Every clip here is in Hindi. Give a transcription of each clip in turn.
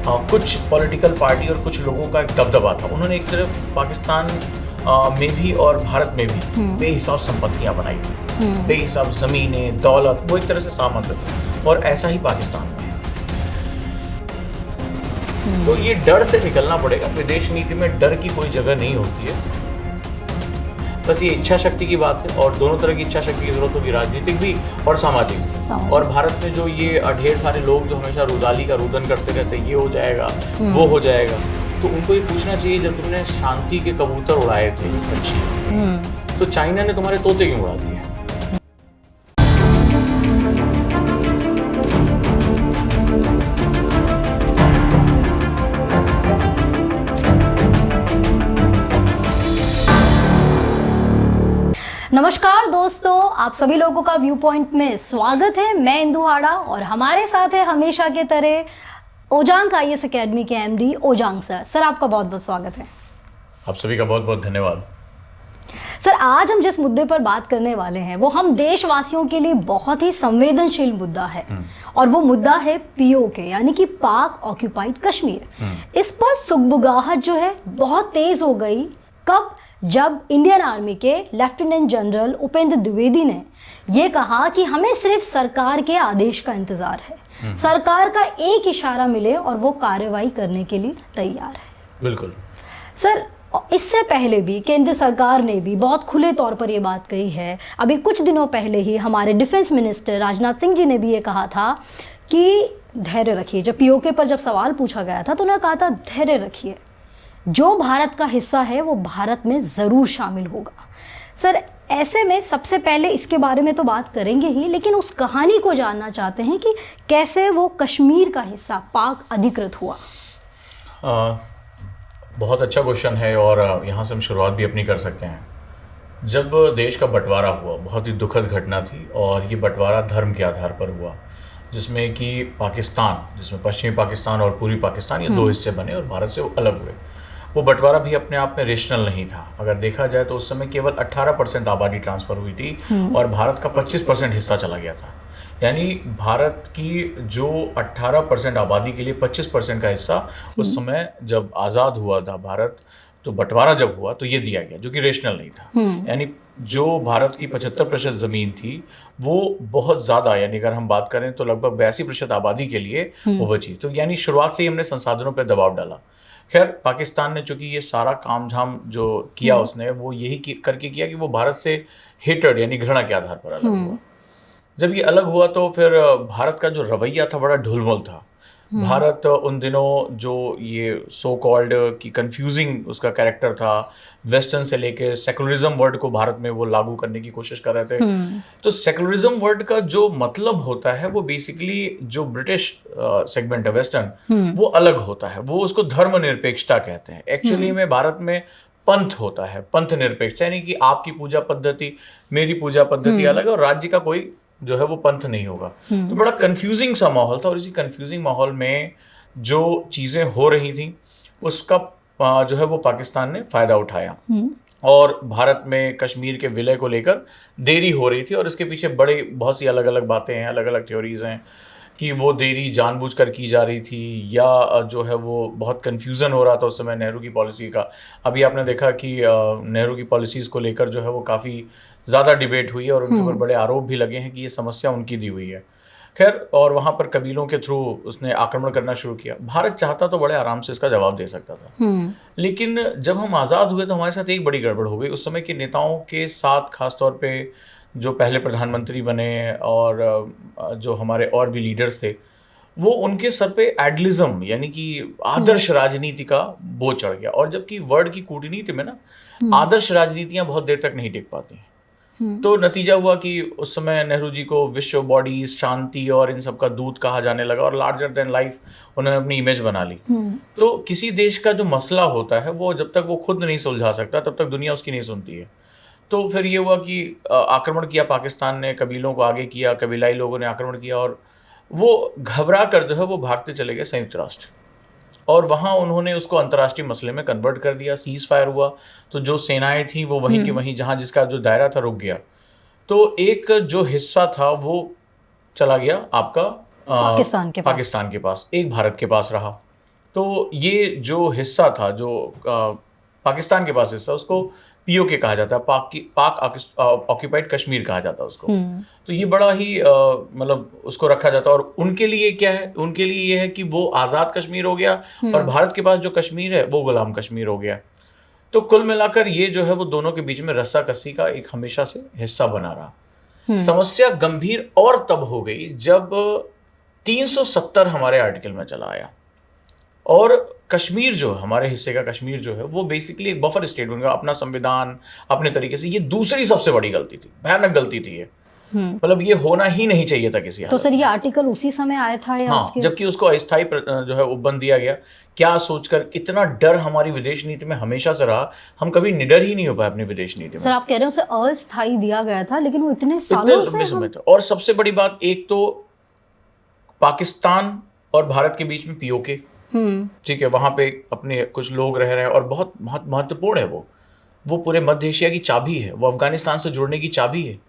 कुछ पॉलिटिकल पार्टी और कुछ लोगों का एक दबदबा था। उन्होंने एक तरफ पाकिस्तान में भी और भारत में भी बेहिसाब संपत्तियां बनाई थी, बेहिसाब जमीनें, दौलत, वो एक तरह से सामंत थे। और ऐसा ही पाकिस्तान में है। तो ये डर से निकलना पड़ेगा। विदेश नीति में डर की कोई जगह नहीं होती है, बस ये इच्छा शक्ति की बात है। और दोनों तरह की इच्छा शक्ति की जरूरत होगी, राजनीतिक भी और सामाजिक भी। और भारत में जो ये ढेर सारे लोग जो हमेशा रुदाली का रुदन करते रहते हैं, ये हो जाएगा, वो हो जाएगा, तो उनको ये पूछना चाहिए, जब तुमने शांति के कबूतर उड़ाए थे पक्षी, तो चाइना ने तुम्हारे तोते क्यों उड़ा दिए? नमस्कार दोस्तों, आप सभी लोगों का व्यू पॉइंट में स्वागत है। मैं इंदु आड़ा और हमारे साथ है हमेशा के तरह ओजांग IAS अकेडमी के MD ओजांग सर। सर आपका बहुत बहुत स्वागत है। आप सभी का बहुत बहुत धन्यवाद। सर आज हम जिस मुद्दे पर बात करने वाले हैं वो हम देशवासियों के लिए बहुत ही संवेदनशील मुद्दा है और वो मुद्दा है POK यानी कि पाक ऑक्यूपाइड कश्मीर। इस पर सुगबुगाहट जो है बहुत तेज हो गई। कब? जब इंडियन आर्मी के लेफ्टिनेंट जनरल उपेंद्र द्विवेदी ने ये कहा कि हमें सिर्फ सरकार के आदेश का इंतजार है, सरकार का एक इशारा मिले और वो कार्रवाई करने के लिए तैयार है। बिल्कुल सर, इससे पहले भी केंद्र सरकार ने भी बहुत खुले तौर पर ये बात कही है। अभी कुछ दिनों पहले ही हमारे डिफेंस मिनिस्टर राजनाथ सिंह जी ने भी ये कहा था कि धैर्य रखिए। जब POK पर जब सवाल पूछा गया था तो उन्होंने कहा था धैर्य रखिए, जो भारत का हिस्सा है वो भारत में ज़रूर शामिल होगा। सर ऐसे में सबसे पहले इसके बारे में तो बात करेंगे ही, लेकिन उस कहानी को जानना चाहते हैं कि कैसे वो कश्मीर का हिस्सा पाक अधिकृत हुआ। बहुत अच्छा क्वेश्चन है और यहाँ से हम शुरुआत भी अपनी कर सकते हैं। जब देश का बंटवारा हुआ, बहुत ही दुखद घटना थी और ये बंटवारा धर्म के आधार पर हुआ, जिसमें कि पाकिस्तान, जिसमें पश्चिमी पाकिस्तान और पूर्वी पाकिस्तान, ये दो हिस्से बने और भारत से वो अलग हुए। वो बंटवारा भी अपने आप में रेशनल नहीं था। अगर देखा जाए तो उस समय केवल 18% आबादी ट्रांसफ़र हुई थी और भारत का 25% हिस्सा चला गया था। यानी भारत की जो 18% आबादी के लिए 25% का हिस्सा उस समय जब आज़ाद हुआ था भारत, तो बंटवारा जब हुआ तो ये दिया गया, जो कि रेशनल नहीं था। यानी जो भारत की 75% ज़मीन थी वो बहुत ज़्यादा, यानी अगर हम बात करें तो लगभग 82% आबादी के लिए वो बची। तो यानी शुरुआत से ही हमने संसाधनों पर दबाव डाला। खैर, पाकिस्तान ने चूंकि ये सारा काम झाम जो किया उसने वो यही करके किया कि वो भारत से हेटेड यानी घृणा के आधार पर अलग हुआ। जब ये अलग हुआ तो फिर भारत का जो रवैया था बड़ा ढुलमुल था। भारत उन दिनों जो ये सो कॉल्ड की कंफ्यूजिंग उसका कैरेक्टर था, वेस्टर्न से लेके सेकुलरिज्म वर्ड को भारत में वो लागू करने की कोशिश कर रहे थे। तो सेकुलरिज्म वर्ड का जो मतलब होता है वो बेसिकली जो ब्रिटिश सेगमेंट है वेस्टर्न, वो अलग होता है। वो उसको धर्मनिरपेक्षता कहते हैं। एक्चुअली में भारत में पंथ होता है, पंथ निरपेक्षता, यानी कि आपकी पूजा पद्धति मेरी पूजा पद्धति अलग है और राज्य का कोई जो है वो पंथ नहीं होगा। तो बड़ा कंफ्यूजिंग सा माहौल था और इसी कंफ्यूजिंग माहौल में जो चीज़ें हो रही थी उसका जो है वो पाकिस्तान ने फ़ायदा उठाया और भारत में कश्मीर के विलय को लेकर देरी हो रही थी। और इसके पीछे बहुत सी अलग अलग बातें हैं, अलग अलग थ्योरीज़ हैं कि वो देरी जानबूझकर की जा रही थी या जो है वो बहुत कन्फ्यूज़न हो रहा था उस समय नेहरू की पॉलिसी का। अभी आपने देखा कि नेहरू की पॉलिसीज़ को लेकर जो है वो काफ़ी ज़्यादा डिबेट हुई है और उनके ऊपर बड़े आरोप भी लगे हैं कि ये समस्या उनकी दी हुई है। खैर, और वहाँ पर कबीलों के थ्रू उसने आक्रमण करना शुरू किया। भारत चाहता तो बड़े आराम से इसका जवाब दे सकता था, लेकिन जब हम आज़ाद हुए तो हमारे साथ एक बड़ी गड़बड़ हो गई। उस समय के नेताओं के साथ, खासतौर पे जो पहले प्रधानमंत्री बने और जो हमारे और भी लीडर्स थे, वो उनके सर पे एडलिज्म यानी कि आदर्श राजनीति का बोझ चढ़ गया। और जबकि वर्ड की कूटनीति में ना आदर्श राजनीतियाँ बहुत देर तक नहीं टिक पाती। तो नतीजा हुआ कि उस समय नेहरू जी को विश्व बॉडीज, शांति और इन सब का दूत कहा जाने लगा और लार्जर देन लाइफ उन्होंने अपनी इमेज बना ली। तो किसी देश का जो मसला होता है वो जब तक वो खुद नहीं सुलझा सकता तब तक दुनिया उसकी नहीं सुनती है। तो फिर ये हुआ कि आक्रमण किया पाकिस्तान ने, कबीलों को आगे किया, कबीलाई लोगों ने आक्रमण किया और वो घबरा कर जो है वो भागते चले गए संयुक्त राष्ट्र और वहाँ उन्होंने उसको अंतर्राष्ट्रीय मसले में कन्वर्ट कर दिया। सीज फायर हुआ तो जो सेनाएं थी वो वहीं के वहीं, जहाँ जिसका जो दायरा था रुक गया। तो एक जो हिस्सा था वो चला गया आपका पाकिस्तान के पास, एक भारत के पास रहा। तो ये जो हिस्सा था, जो पाकिस्तान के पास हिस्सा, उसको पीओके कहा जाता है, पाक ऑक्यूपाइड कश्मीर कहा जाता है उसको। तो ये बड़ा ही मतलब उसको रखा जाता है। और उनके लिए क्या है, उनके लिए ये है कि वो आज़ाद कश्मीर हो गया और भारत के पास जो कश्मीर है वो गुलाम कश्मीर हो गया। तो कुल मिलाकर ये जो है वो दोनों के बीच में रस्साकसी का एक हमेशा से हिस्सा बना रहा। समस्या गंभीर और तब हो गई जब 370 हमारे आर्टिकल में चला आया और कश्मीर जो हमारे हिस्से का कश्मीर जो है वो बेसिकली एक बफर स्टेट बन गया, अपना संविधान अपने तरीके से। ये दूसरी सबसे बड़ी गलती थी, भयानक गलती थी ये। मतलब ये होना ही नहीं चाहिए था किसी हालत तो सर ये आर्टिकल उसी समय आया था या हाँ, जबकि उसको अस्थायी जो है उपबंध दिया गया। क्या सोचकर, इतना डर हमारी विदेश नीति में हमेशा से रहा, हम कभी निडर ही नहीं हो पाए अपनी विदेश नीति में। सर आप कह रहे हैं उसे अस्थायी दिया गया था, लेकिन वो इतने सालों से समय था। और सबसे बड़ी बात, एक तो पाकिस्तान और भारत के बीच में पीओके, ठीक है, वहां पे अपने कुछ लोग रह रहे हैं और बहुत महत्वपूर्ण है वो पूरे मध्य एशिया की चाबी है, वो अफगानिस्तान से जुड़ने की चाबी है।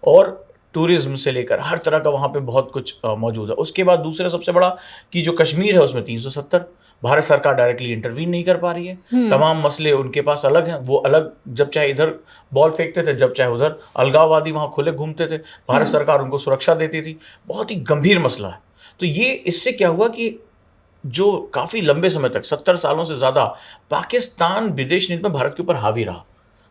और टूरिज्म से लेकर हर तरह का वहाँ पे बहुत कुछ मौजूद है। उसके बाद दूसरा सबसे बड़ा कि जो कश्मीर है उसमें 370, भारत सरकार डायरेक्टली इंटरवीन नहीं कर पा रही है। तमाम मसले उनके पास अलग हैं, वो अलग जब चाहे इधर बॉल फेंकते थे, जब चाहे उधर अलगाववादी वहाँ खुले घूमते थे, भारत सरकार उनको सुरक्षा देती थी। बहुत ही गंभीर मसला है। तो ये इससे क्या हुआ कि जो काफ़ी लंबे समय तक 70 सालों से ज़्यादा पाकिस्तान विदेश नीति में भारत के ऊपर हावी रहा।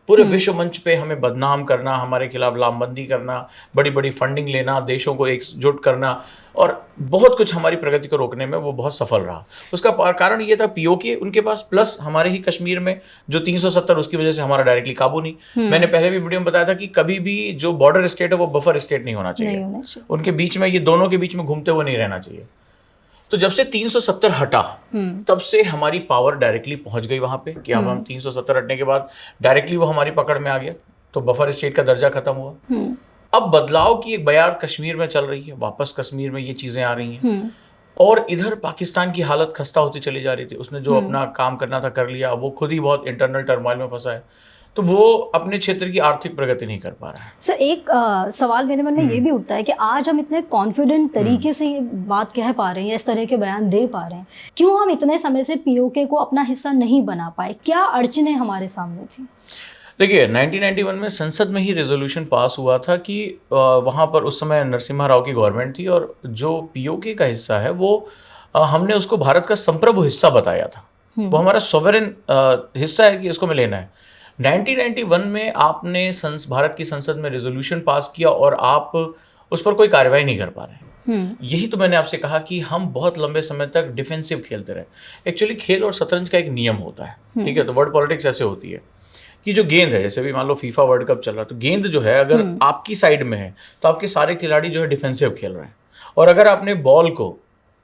पूरे विश्व मंच पे हमें बदनाम करना, हमारे खिलाफ लामबंदी करना, बड़ी बड़ी फंडिंग लेना, देशों को एकजुट करना और बहुत कुछ हमारी प्रगति को रोकने में वो बहुत सफल रहा। उसका कारण ये था पीओके उनके पास, प्लस हमारे ही कश्मीर में जो 370, उसकी वजह से हमारा डायरेक्टली काबू नहीं। मैंने पहले भी वीडियो में बताया था कि कभी भी जो बॉर्डर स्टेट है वो बफर स्टेट नहीं होना चाहिए। उनके बीच में, ये दोनों के बीच में घूमते हुए नहीं रहना चाहिए। तो जब से 370 हटा तब से हमारी पावर डायरेक्टली पहुंच गई वहां पे कि अब हम 370 हटने के बाद डायरेक्टली वो हमारी पकड़ में आ गया, तो बफर स्टेट का दर्जा खत्म हुआ। अब बदलाव की एक बयार कश्मीर में चल रही है, वापस कश्मीर में ये चीजें आ रही हैं। और इधर पाकिस्तान की हालत खस्ता होती चली जा रही थी। उसने जो अपना काम करना था कर लिया, वो खुद ही बहुत इंटरनल टर्मोइल में फंसा है, तो वो अपने क्षेत्र की आर्थिक प्रगति नहीं कर पा रहा है। सर एक सवाल मेरे मन में ये भी उठता है कि आज हम इतने कॉन्फिडेंट तरीके से ये बात कह पा रहे हैं या इस तरह के बयान दे पा रहे हैं, क्यों हम इतने समय से पीओके को अपना हिस्सा नहीं बना पाए? क्या अड़चनें हमारे सामने थी? देखिए 1991 में संसद में ही रेजोल्यूशन पास हुआ था कि वहाँ पर उस समय नरसिम्हा राव की गवर्नमेंट थी और जो पीओके का हिस्सा है वो हमने उसको भारत का संप्रभु हिस्सा बताया था। वो हमारा सॉवरेन हिस्सा है कि इसको में लेना है। 1991 में आपने भारत की संसद में रेजोल्यूशन पास किया और आप उस पर कोई कार्रवाई नहीं कर पा रहे हैं। यही तो मैंने आपसे कहा कि हम बहुत लंबे समय तक डिफेंसिव खेलते रहे। एक्चुअली खेल और शतरंज का एक नियम होता है, ठीक है, तो वर्ड पॉलिटिक्स ऐसे होती है कि जो गेंद है, जैसे भी मान लो फीफा वर्ल्ड कप चल रहा है, तो गेंद जो है अगर आपकी साइड में है तो आपके सारे खिलाड़ी जो है डिफेंसिव खेल रहे हैं, और अगर आपने बॉल को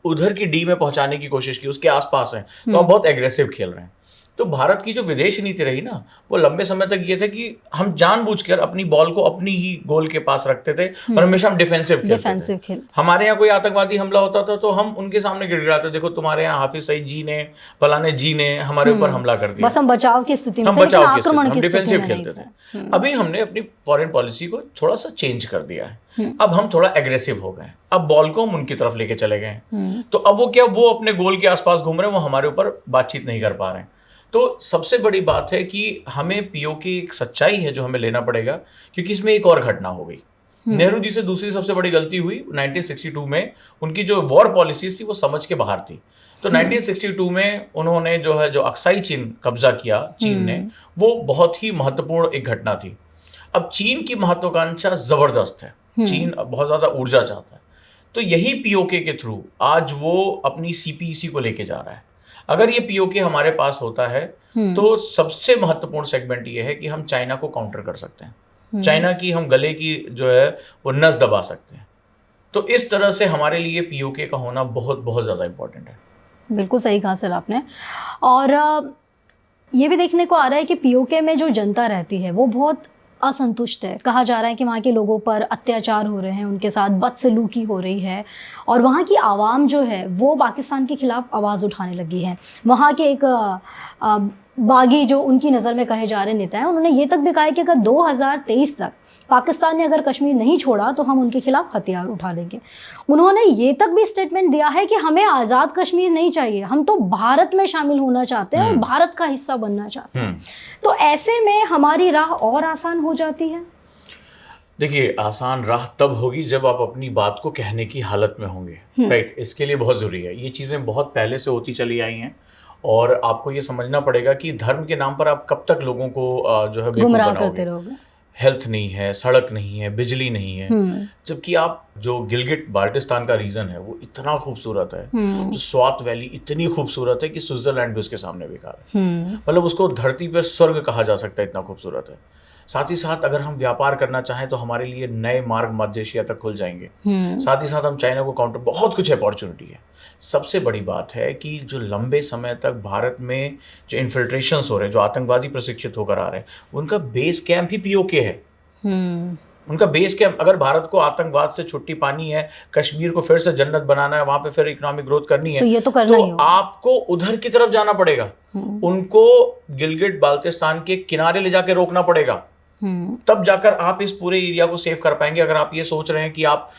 उधर की डी में पहुंचाने की कोशिश की, उसके आसपास है, तो आप बहुत एग्रेसिव खेल रहे हैं। तो भारत की जो विदेश नीति रही ना, वो लंबे समय तक ये था कि हम जानबूझकर अपनी बॉल को अपनी ही गोल के पास रखते थे और हमेशा हम डिफेंसिव खेलते थे। हमारे यहाँ कोई आतंकवादी हमला होता था तो हम उनके सामने गिड़गिड़ाते, देखो तुम्हारे यहाँ हाफिज सईद जी ने, फलाने जी ने हमारे ऊपर हमला कर दिया। बस हम बचाव की स्थिति में, हम बचाव की स्थिति में, हम डिफेंसिव खेलते थे। अभी हमने अपनी फॉरेन पॉलिसी को थोड़ा सा चेंज कर दिया है। अब हम थोड़ा एग्रेसिव हो गए, अब बॉल को हम उनकी तरफ लेके चले गए। तो अब वो क्या, वो अपने गोल के आसपास घूम रहे हैं, वो हमारे ऊपर बातचीत नहीं कर पा रहे हैं। तो सबसे बड़ी बात है कि हमें पीओके एक सच्चाई है जो हमें लेना पड़ेगा, क्योंकि इसमें एक और घटना हो गई। नेहरू जी से दूसरी सबसे बड़ी गलती हुई 1962 में। उनकी जो वॉर पॉलिसीज थी वो समझ के बाहर थी। तो 1962 में उन्होंने जो है जो अक्साई चीन कब्जा किया चीन ने, वो बहुत ही महत्वपूर्ण एक घटना थी। अब चीन की महत्वाकांक्षा जबरदस्त है, चीन बहुत ज्यादा ऊर्जा चाहता है, तो यही पीओके के थ्रू आज वो अपनी सीपीईसी को लेके जा रहा है। अगर ये पीओके हमारे पास होता है तो सबसे महत्वपूर्ण सेगमेंट ये है कि हम चाइना को काउंटर कर सकते हैं, चाइना की हम गले की जो है वो नस दबा सकते हैं। तो इस तरह से हमारे लिए पीओके का होना बहुत बहुत ज़्यादा इम्पोर्टेंट है। बिल्कुल सही कहा सर आपने। और ये भी देखने को आ रहा है कि पीओके में जो जनता रहती है वो बहुत असंतुष्ट है। कहा जा रहा है कि वहाँ के लोगों पर अत्याचार हो रहे हैं, उनके साथ बदसलूकी हो रही है, और वहाँ की आवाम जो है वो पाकिस्तान के खिलाफ आवाज़ उठाने लगी है। वहाँ के एक बागी जो उनकी नज़र में कहे जा रहे नेता हैं, उन्होंने ये तक भी कहा है कि अगर 2023 तक पाकिस्तान ने अगर कश्मीर नहीं छोड़ा तो हम उनके खिलाफ हथियार उठा लेंगे। उन्होंने ये तक भी स्टेटमेंट दिया है कि हमें आज़ाद कश्मीर नहीं चाहिए, हम तो भारत में शामिल होना चाहते हैं और भारत का हिस्सा बनना चाहते हैं। तो ऐसे में हमारी राह और आसान हो जाती है। देखिए, आसान राह तब होगी जब आप अपनी बात को कहने की हालत में होंगे, राइट। इसके लिए बहुत ज़रूरी है, ये चीज़ें बहुत पहले से होती चली आई हैं और आपको ये समझना पड़ेगा कि धर्म के नाम पर आप कब तक लोगों को जो है बेवकूफ़ बनाओगे। हेल्थ नहीं है, सड़क नहीं है, बिजली नहीं है, जबकि आप जो गिलगिट बाल्टिस्तान का रीजन है वो इतना खूबसूरत है, जो स्वात वैली इतनी खूबसूरत है कि स्विट्जरलैंड भी उसके सामने बेकार है। मतलब उसको धरती पर स्वर्ग कहा जा सकता है, इतना खूबसूरत है। साथ ही साथ अगर हम व्यापार करना चाहें तो हमारे लिए नए मार्ग मध्य एशिया तक खुल जाएंगे। साथ ही साथ हम चाइना को काउंटर, बहुत कुछ अपॉर्चुनिटी है। सबसे बड़ी बात है कि जो लंबे समय तक भारत में जो इन्फिल्ट्रेशंस हो रहे हैं, जो आतंकवादी प्रशिक्षित होकर आ रहे हैं, उनका बेस कैंप ही पीओके है। उनका बेस कैंप, अगर भारत को आतंकवाद से छुट्टी पानी है, कश्मीर को फिर से जन्नत बनाना है, वहां पे फिर इकोनॉमिक ग्रोथ करनी है, तो ये तो करना ही होगा। आपको उधर की तरफ जाना पड़ेगा। उनको गिलगिट बाल्टिस्तान के किनारे ले जाके रोकना पड़ेगा, तब जाकर आप इस पूरे एरिया को सेव कर पाएंगे। अगर आप ये सोच रहे हैं कि आप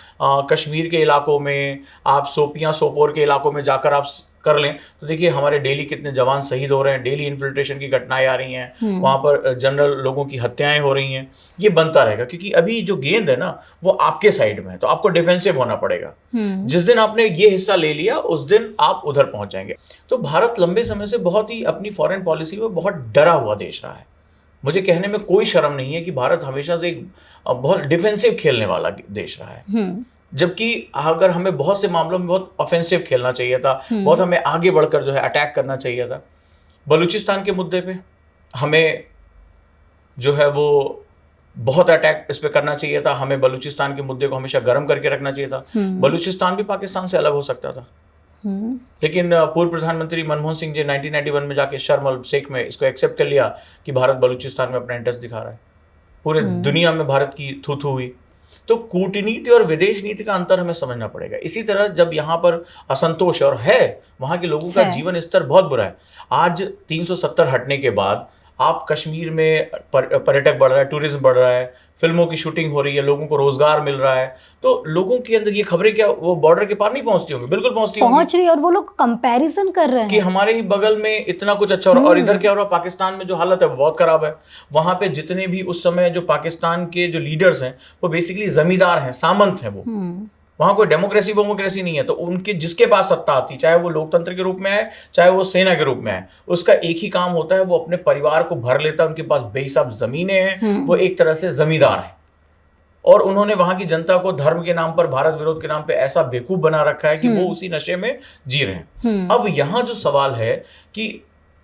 कश्मीर के इलाकों में, आप सोपियां सोपोर के इलाकों में जाकर आप कर लें, तो देखिए हमारे डेली कितने जवान शहीद हो रहे हैं, डेली इन्फिल्ट्रेशन की घटनाएं आ रही हैं, वहाँ पर जनरल लोगों की हत्याएं हो रही हैं। ये बनता रहेगा क्योंकि अभी जो गेंद है ना वो आपके साइड में है, तो आपको डिफेंसिव होना पड़ेगा। जिस दिन आपने ये हिस्सा ले लिया उस दिन आप उधर पहुंच जाएंगे। तो भारत लंबे समय से बहुत ही अपनी फॉरेन पॉलिसी में बहुत डरा हुआ देश रहा है। मुझे कहने में कोई शर्म नहीं है कि भारत हमेशा से एक बहुत डिफेंसिव खेलने वाला देश रहा है, जबकि अगर हमें बहुत से मामलों में बहुत ऑफेंसिव खेलना चाहिए था, बहुत हमें आगे बढ़कर जो है अटैक करना चाहिए था। बलूचिस्तान के मुद्दे पे हमें जो है वो बहुत अटैक इस पे करना चाहिए था, हमें बलूचिस्तान के मुद्दे को हमेशा गर्म करके रखना चाहिए था। बलूचिस्तान भी पाकिस्तान से अलग हो सकता था, लेकिन पूर्व प्रधानमंत्री मनमोहन सिंह जी 1991 में जाके शर्म अल शेख में इसको एक्सेप्ट कर लिया कि भारत बलूचिस्तान में अपना इंटरेस्ट दिखा रहा है। पूरे दुनिया में भारत की थू थू हुई। तो कूटनीति और विदेश नीति का अंतर हमें समझना पड़ेगा। इसी तरह जब यहाँ पर असंतोष और है, वहाँ के लोगों का जीवन स्तर बहुत बुरा है। आज 370 हटने के बाद आप कश्मीर में पर्यटक बढ़ रहा है, टूरिज्म बढ़ रहा है, फिल्मों की शूटिंग हो रही है, लोगों को रोजगार मिल रहा है, तो लोगों के अंदर ये खबरें क्या वो बॉर्डर के पार नहीं पहुंचती होंगी? बिल्कुल पहुंच रही, और वो लोग कंपैरिजन कर रहे हैं कि हमारे ही बगल में इतना कुछ अच्छा हो रहा है और इधर क्या हो रहा है। पाकिस्तान में जो हालत है वो बहुत खराब है। वहां पे जितने भी उस समय जो पाकिस्तान के जो लीडर्स हैं वो बेसिकली जमींदार हैं, सामंत हैं। वो वहां कोई डेमोक्रेसी नहीं है। तो उनके जिसके पास सत्ता आती, चाहे वो लोकतंत्र के रूप में है, चाहे वो सेना के रूप में है, उसका एक ही काम होता है, वो अपने परिवार को भर लेता है। उनके पास बेहिसाब जमीनें हैं, वो एक तरह से जमींदार हैं। और उन्होंने वहां की जनता को धर्म के नाम पर, भारत विरोध के नाम पर ऐसा बेवकूफ बना रखा है कि वो उसी नशे में जी रहे हैं। अब यहाँ जो सवाल है कि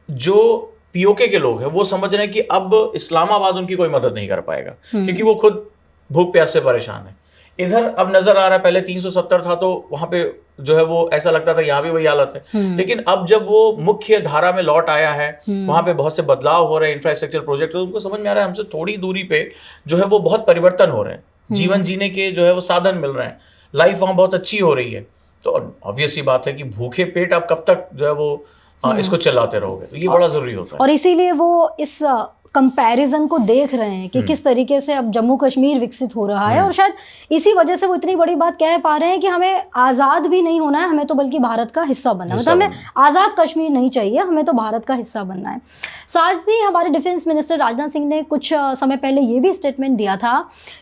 जो पीओके के लोग हैं वो समझ रहे हैं कि अब इस्लामाबाद उनकी कोई मदद नहीं कर पाएगा क्योंकि वो खुद भूख प्यास से परेशान है। इधर अब नजर आ रहा है, पहले 370 था तो वहां पे जो है वो ऐसा लगता था यहाँ भी वही हालत है, लेकिन अब जब वो मुख्य धारा में लौट आया है, वहां पे बहुत से बदलाव हो रहे हैं, इंफ्रास्ट्रक्चर प्रोजेक्ट, तो उनको समझ में आ रहा है हमसे थोड़ी दूरी पे जो है वो बहुत परिवर्तन हो रहे हैं, जीवन जीने के जो है वो साधन मिल रहे हैं, लाइफ वहां बहुत अच्छी हो रही है। तो ऑब्वियस सी बात है कि भूखे पेट आप कब तक जो है वो इसको चलाते रहोगे, तो ये बड़ा जरूरी होता है। और इसीलिए वो इस कंपैरिजन को देख रहे हैं कि किस तरीके से अब जम्मू कश्मीर विकसित हो रहा है, और शायद इसी वजह से वो इतनी बड़ी बात कह पा रहे हैं कि हमें आज़ाद भी नहीं होना है, हमें तो बल्कि भारत का हिस्सा बनना है। मतलब हमें आज़ाद कश्मीर नहीं चाहिए, हमें तो भारत का हिस्सा बनना है। साथ ही हमारे डिफेंस मिनिस्टर राजनाथ सिंह ने कुछ समय पहले ये भी स्टेटमेंट दिया था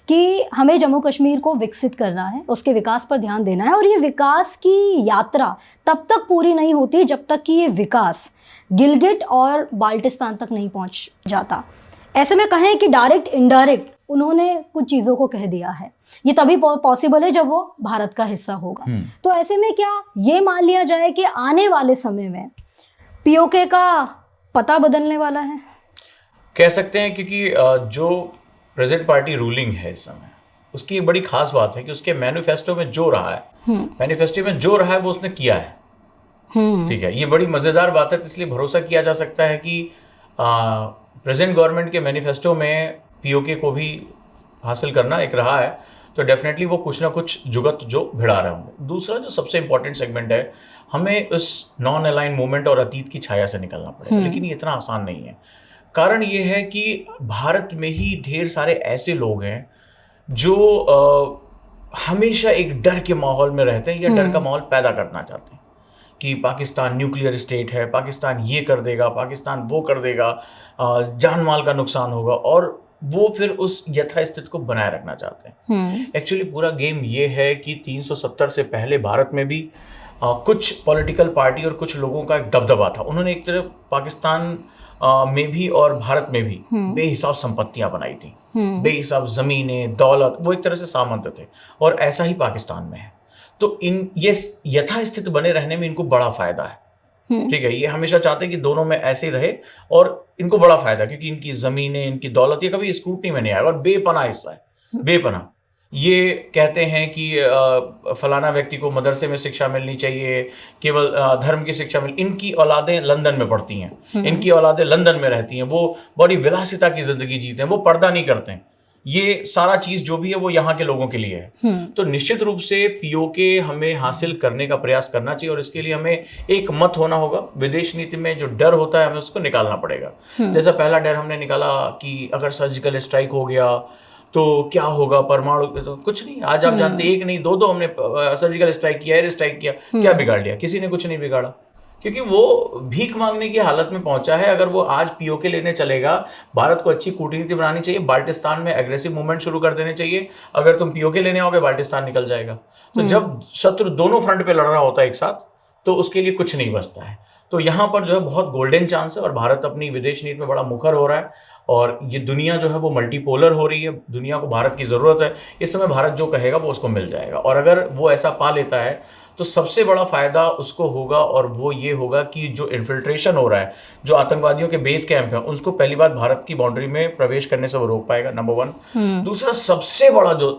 कि हमें जम्मू कश्मीर को विकसित करना है, उसके विकास पर ध्यान देना है, और ये विकास की यात्रा तब तक पूरी नहीं होती जब तक कि ये विकास गिलगिट और बाल्टिस्तान तक नहीं पहुंच जाता। ऐसे में कहें कि डायरेक्ट इनडायरेक्ट उन्होंने कुछ चीज़ों को कह दिया है, ये तभी पॉसिबल है जब वो भारत का हिस्सा होगा। तो ऐसे में क्या ये मान लिया जाए कि आने वाले समय में पीओके का पता बदलने वाला है? कह सकते हैं, क्योंकि जो प्रेजेंट पार्टी रूलिंग है इस समय, उसकी एक बड़ी खास बात है कि उसके मैनिफेस्टो में जो रहा है वो उसने किया है। ठीक है, ये बड़ी मज़ेदार बात है। तो इसलिए भरोसा किया जा सकता है कि प्रेजेंट गवर्नमेंट के मैनिफेस्टो में पीओके को भी हासिल करना एक रहा है। तो डेफिनेटली वो कुछ ना कुछ जुगत जो भिड़ा रहे होंगे। दूसरा जो सबसे इंपॉर्टेंट सेगमेंट है, हमें उस नॉन अलाइन मूवमेंट और अतीत की छाया से निकलना पड़ेगा, लेकिन ये इतना आसान नहीं है। कारण ये है कि भारत में ही ढेर सारे ऐसे लोग हैं जो हमेशा एक डर के माहौल में रहते हैं या डर का माहौल पैदा करना चाहते हैं कि पाकिस्तान न्यूक्लियर स्टेट है, पाकिस्तान ये कर देगा, पाकिस्तान वो कर देगा, जान माल का नुकसान होगा, और वो फिर उस यथास्थिति को बनाए रखना चाहते हैं। एक्चुअली पूरा गेम ये है कि 370 से पहले भारत में भी कुछ पॉलिटिकल पार्टी और कुछ लोगों का एक दबदबा था। उन्होंने एक तरह पाकिस्तान में भी और भारत में भी बेहिसाब संपत्तियां बनाई थी, बेहिसाब जमीनें, दौलत, वो एक तरह से सामंत थे, और ऐसा ही पाकिस्तान में है। तो ये यथास्थिति बने रहने में इनको बड़ा फायदा है। ठीक है, ये हमेशा चाहते हैं कि दोनों में ऐसे ही रहे, और इनको बड़ा फायदा, क्योंकि इनकी जमीनें, इनकी दौलत, ये कभी स्क्रूटनी में नहीं आएगा, और बेपनाह हिस्सा है, बेपनाह। ये कहते हैं कि फलाना व्यक्ति को मदरसे में शिक्षा मिलनी चाहिए, केवल धर्म की शिक्षा मिल। इनकी औलादें लंदन में पढ़ती हैं, इनकी औलादें लंदन में रहती हैं, वो बड़ी विलासिता की जिंदगी जीते हैं, वो पर्दा नहीं करते हैं। ये सारा चीज जो भी है वो यहाँ के लोगों के लिए है। तो निश्चित रूप से पीओके हमें हासिल करने का प्रयास करना चाहिए, और इसके लिए हमें एक मत होना होगा। विदेश नीति में जो डर होता है हमें उसको निकालना पड़ेगा। जैसा पहला डर हमने निकाला कि अगर सर्जिकल स्ट्राइक हो गया तो क्या होगा, परमाणु, तो कुछ नहीं। आज आप जानते, एक नहीं दो हमने सर्जिकल स्ट्राइक किया, एयर स्ट्राइक किया, क्या बिगाड़ लिया? किसी ने कुछ नहीं बिगाड़ा, क्योंकि वो भीख मांगने की हालत में पहुंचा है। अगर वो आज पीओके लेने चलेगा, भारत को अच्छी कूटनीति बनानी चाहिए, बाल्टिस्तान में एग्रेसिव मूवमेंट शुरू कर देने चाहिए। अगर तुम पीओके लेने आओगे, बाल्टिस्तान निकल जाएगा। तो जब शत्रु दोनों फ्रंट पे लड़ रहा होता है एक साथ, तो उसके लिए कुछ नहीं बचता है। तो यहाँ पर जो है बहुत गोल्डन चांस है, और भारत अपनी विदेश नीति में बड़ा मुखर हो रहा है, और ये दुनिया जो है वो मल्टीपोलर हो रही है। दुनिया को भारत की ज़रूरत है। इस समय भारत जो कहेगा वो उसको मिल जाएगा, और अगर वो ऐसा पा लेता है तो सबसे बड़ा फायदा उसको होगा, और वो ये होगा कि जो इन्फिल्ट्रेशन हो रहा है, जो आतंकवादियों के बेस कैंप हैं, उसको पहली बार भारत की बाउंड्री में प्रवेश करने से वो रोक पाएगा, नंबर 1। दूसरा सबसे बड़ा जो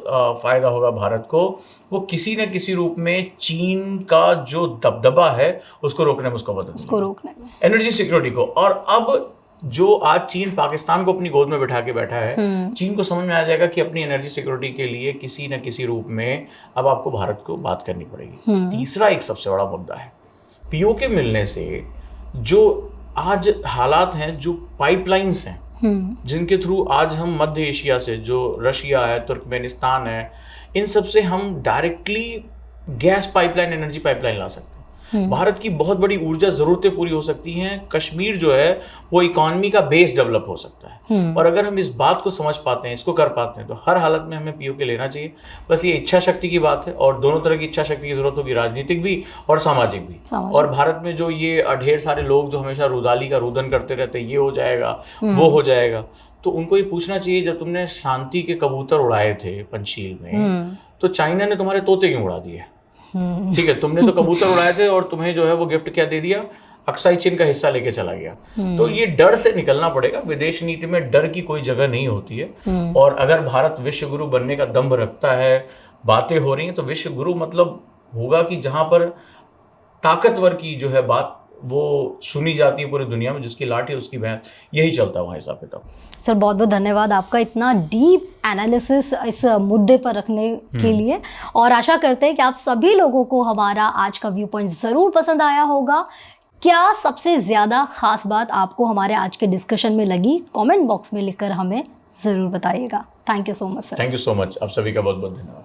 फायदा होगा भारत को, वो किसी न किसी रूप में चीन का जो दबदबा है उसको रोकने में, उसको रोकने में, एनर्जी सिक्योरिटी को। और अब जो आज चीन पाकिस्तान को अपनी गोद में बिठा के बैठा है, चीन को समझ में आ जाएगा कि अपनी एनर्जी सिक्योरिटी के लिए किसी न किसी रूप में अब आपको भारत को बात करनी पड़ेगी। तीसरा एक सबसे बड़ा मुद्दा है, पीओके मिलने से जो आज हालात हैं, जो पाइपलाइंस हैं जिनके थ्रू आज हम मध्य एशिया से, जो रशिया है, तुर्कमेनिस्तान है, इन सब से हम directly gas pipeline, energy pipeline ला सकते हैं। भारत की बहुत बड़ी ऊर्जा जरूरतें पूरी हो सकती हैं। कश्मीर जो है वो इकोनॉमी का बेस डेवलप हो सकता है। और अगर हम इस बात को समझ पाते हैं, इसको कर पाते हैं, तो हर हालत में हमें पीओके लेना चाहिए। बस ये इच्छा शक्ति की बात है, और दोनों तरह की इच्छा शक्ति की जरूरत होगी, राजनीतिक भी और सामाजिक भी। और भारत में जो ये ढेर सारे लोग जो हमेशा रुदाली का रुदन करते रहते हैं, ये हो जाएगा, वो हो जाएगा, तो उनको ये पूछना चाहिए, जब तुमने शांति के कबूतर उड़ाए थे पंचशील में, तो चाइना ने तुम्हारे तोते क्यों उड़ा दिए? ठीक है, तुमने तो कबूतर उड़ाए थे, और तुम्हें जो है वो गिफ्ट क्या दे दिया? अक्साई चीन का हिस्सा लेके चला गया। तो ये डर से निकलना पड़ेगा। विदेश नीति में डर की कोई जगह नहीं होती है। और अगर भारत विश्व गुरु बनने का दम्भ रखता है, बातें हो रही हैं, तो विश्व गुरु मतलब होगा कि जहां पर ताकतवर की जो है बात वो सुनी जाती है पूरी दुनिया में, जिसकी लाठी उसकी भैंस, यही चलता है वहाँ हिसाब किताब। सर बहुत बहुत धन्यवाद आपका इतना डीप एनालिसिस इस मुद्दे पर रखने के लिए, और आशा करते हैं कि आप सभी लोगों को हमारा आज का व्यू पॉइंट ज़रूर पसंद आया होगा। क्या सबसे ज़्यादा ख़ास बात आपको हमारे आज के डिस्कशन में लगी, कमेंट बॉक्स में लिखकर हमें ज़रूर बताइएगा। Thank you so much sir. Thank you so much, आप सभी का बहुत बहुत धन्यवाद।